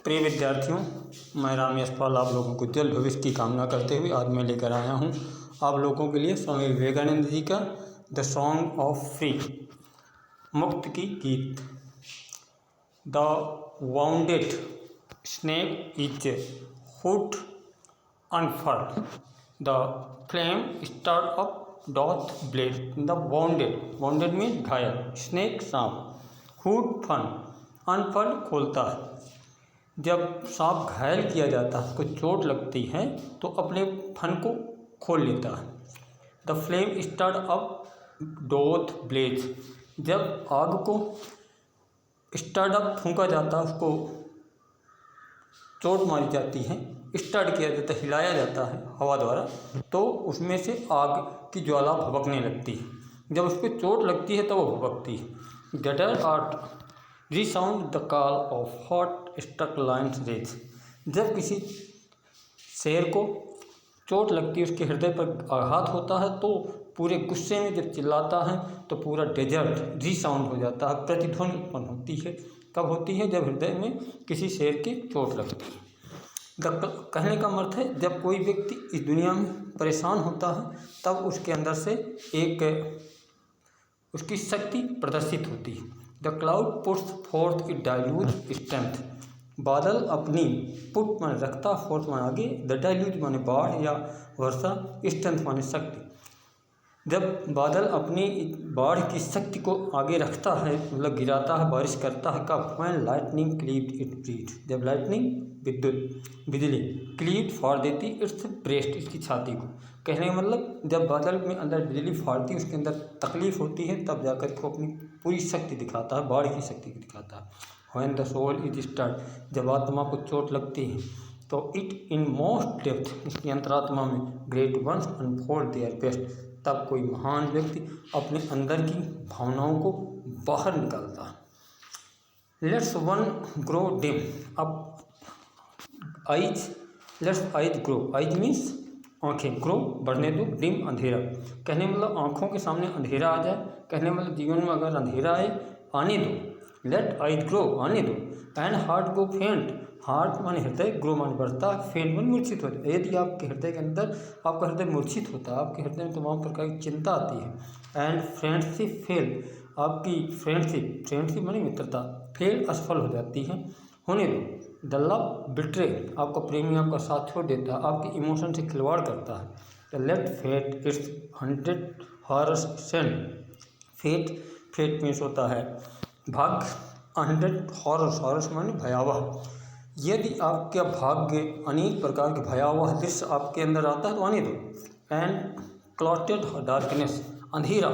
प्रिय विद्यार्थियों, मैं राम यशपाल आप लोगों को उज्ज्वल भविष्य की कामना करते हुए आज मैं लेकर आया हूँ आप लोगों के लिए स्वामी विवेकानंद जी का द सॉन्ग ऑफ फ्री, मुक्त की गीत। The wounded snake is hood unfurled, the flame start up doth blade. The wounded mean घायल, स्नेक सांप, हुड फन अनफर्ड खोलता है। जब सांप घायल किया जाता है, उसको चोट लगती है तो अपने फन को खोल लेता है। The flame start up doth blaze, जब आग को स्टार्ट अप फूंका जाता है, उसको चोट मारी जाती है, स्टार्ट किया जाता है, हिलाया जाता है हवा द्वारा, तो उसमें से आग की ज्वाला भभकने लगती है। जब उसको चोट लगती है तो वो भभकती है। Gator art resound the call of hot struck lions rage, जब किसी शेर को चोट लगती है, उसके हृदय पर आघात होता है, तो पूरे गुस्से में जब चिल्लाता है तो पूरा डेजर्ट रीसाउंड हो जाता है, प्रतिध्वनि उत्पन्न होती है। कब होती है? जब हृदय में किसी शेर की चोट लगती है। कहने का अर्थ है, जब कोई व्यक्ति इस दुनिया में परेशान होता है तब उसके अंदर से एक उसकी शक्ति प्रदर्शित होती है। The cloud puts fourth it dilute strength, बादल अपनी पुट माने रखता, फोर्थ माने आगे, द डाइल्यूट माने बाढ़ या वर्षा, स्ट्रेंथ माने शक्ति। जब बादल अपनी बाढ़ की शक्ति को आगे रखता है, मतलब गिराता है, बारिश करता है, कब? When lightning cleaved it breath, जब लाइटनिंग बिजली क्लीव फाड़ देती इट्स ब्रेस्ट, इसकी छाती को। कहने का मतलब, जब बादल में अंदर बिजली फाड़ती है, उसके अंदर तकलीफ होती है, तब जाकर को अपनी पूरी शक्ति दिखाता है, बाढ़ की शक्ति को दिखाता है। When the soul is stirred, जब आत्मा को चोट लगती है तो इट इन मोस्ट डेप्थ, इसकी अंतरात्मा में, great once unfold their best, तब कोई महान व्यक्ति अपने अंदर की भावनाओं को बाहर निकालता है। लेट्स वन ग्रो डिम, अब eyes, let's eyes grow, eyes means आँखें, ग्रो बढ़ने दो, डिम अंधेरा। कहने मतलब आँखों के सामने अंधेरा आ जाए, कहने मतलब जीवन में अगर अंधेरा आए, आने दो, लेट आइज ग्रो, आने दो। एंड हार्ट गो फेंट, हार्ट माने हृदय, ग्रो माने बढ़ता, फेंट माने मूर्छित होता है। यदि आपके हृदय के अंदर आपका हृदय मूर्छित होता है, आपके हृदय में तमाम प्रकार की चिंता आती है। एंड फ्रेंडशिप फेल, आपकी फ्रेंडशिप माने मित्रता, फेल असफल हो जाती है, होने दो। द लव बिट्रे, आपका प्रेमी आपका साथ छोड़ देता है, आपके इमोशन से खिलवाड़ करता है। Let fate its 100 hours send, fate means होता है भाग्य, 100 हॉरस माने भयावह। यदि आपका भाग्य अनेक प्रकार के भयावह दृश्य आपके अंदर आता है तो आने दो। एंड क्लॉटेड डार्कनेस, अंधेरा,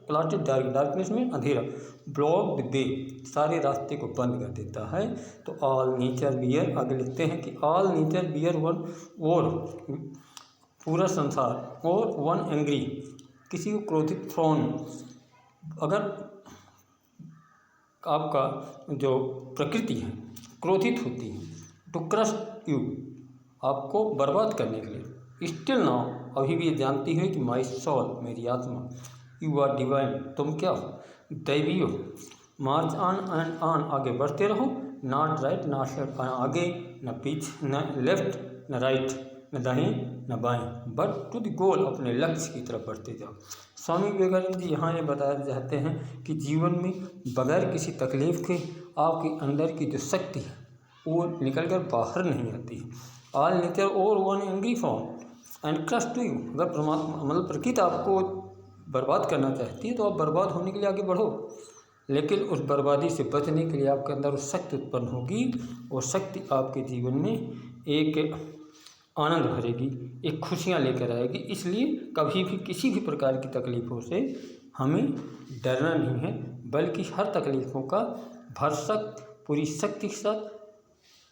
क्लॉटेड डार्कनेस में अंधेरा, ब्लॉक द वे, सारे रास्ते को बंद कर देता है। तो ऑल नेचर बियर, आगे लिखते हैं कि ऑल नेचर बियर वन, और पूरा संसार, और वन एंग्री, किसी को क्रोधित, फ्रॉन, अगर आपका जो प्रकृति है क्रोधित होती है, टू क्रश यू, आपको बर्बाद करने के लिए। स्टिल नाउ, अभी भी ये जानती है कि माई सोल, मेरी आत्मा, यू आर डिवाइन, तुम क्या हो? दैवीय हो। मार्च ऑन एंड ऑन, आगे बढ़ते रहो, नॉट राइट नॉट लेफ्ट, आगे न पीछे, न लेफ्ट न राइट, न दाएं न बाएं, बट टू द गोल, अपने लक्ष्य की तरफ बढ़ते जाओ। स्वामी विवेकानंद जी यहाँ ये बताना चाहते हैं कि जीवन में बगैर किसी तकलीफ के आपके अंदर की जो शक्ति है वो निकल कर बाहर नहीं आती है। ऑल नेचर और one angry form and crush to you, अगर परमात्मा मतलब प्रकृति आपको बर्बाद करना चाहती है तो आप बर्बाद होने के लिए आगे बढ़ो, लेकिन उस बर्बादी से बचने के लिए आपके अंदर वो शक्ति उत्पन्न होगी, और शक्ति आपके जीवन में एक आनंद भरेगी, एक खुशियाँ लेकर आएगी। इसलिए कभी भी किसी भी प्रकार की तकलीफ़ों से हमें डरना नहीं है, बल्कि हर तकलीफ़ों का भरसक पूरी शक्ति के साथ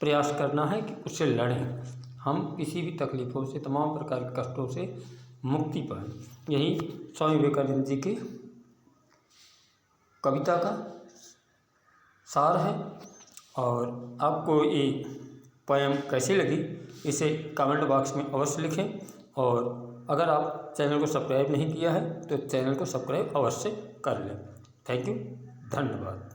प्रयास करना है कि उससे लड़ें, हम किसी भी तकलीफ़ों से, तमाम प्रकार के कष्टों से मुक्ति पाएं। यही स्वामी विवेकानंद जी की कविता का सार है। और आपको ये पोएम कैसी लगी इसे कमेंट बॉक्स में अवश्य लिखें, और अगर आप चैनल को सब्सक्राइब नहीं किया है तो चैनल को सब्सक्राइब अवश्य कर लें। थैंक यू, धन्यवाद।